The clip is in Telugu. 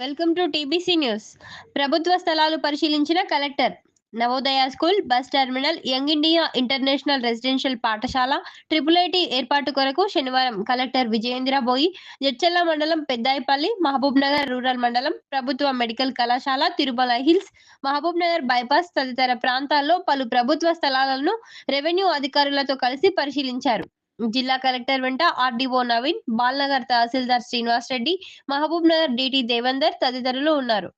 Welcome to TBC news. ప్రభుత్వ స్థలాలు పరిశీలించిన collector. Navodaya school, bus terminal, young India international residential పాఠశాల, ట్రిపుల్ ఐటీ ఏర్పాటు కొరకు శనివారం కలెక్టర్ విజయేంద్ర బోయి జడ్చర్ల మండలం పెద్దాయిపల్లి, మహబూబ్ నగర్ రూరల్ మండలం, ప్రభుత్వ మెడికల్ కళాశాల, తిరుమల హిల్స్, మహబూబ్ నగర్ బైపాస్ తదితర ప్రాంతాల్లో పలు ప్రభుత్వ స్థలాలను రెవెన్యూ అధికారులతో కలిసి పరిశీలించారు. జిల్లా కలెక్టర్ వెంట ఆర్డీఓ నవీన్, బాల్నగర్ తహసీల్దార్ శ్రీనివాస్ రెడ్డి, మహబూబ్ నగర్ డీటీ దేవేందర్ తదితరులు ఉన్నారు.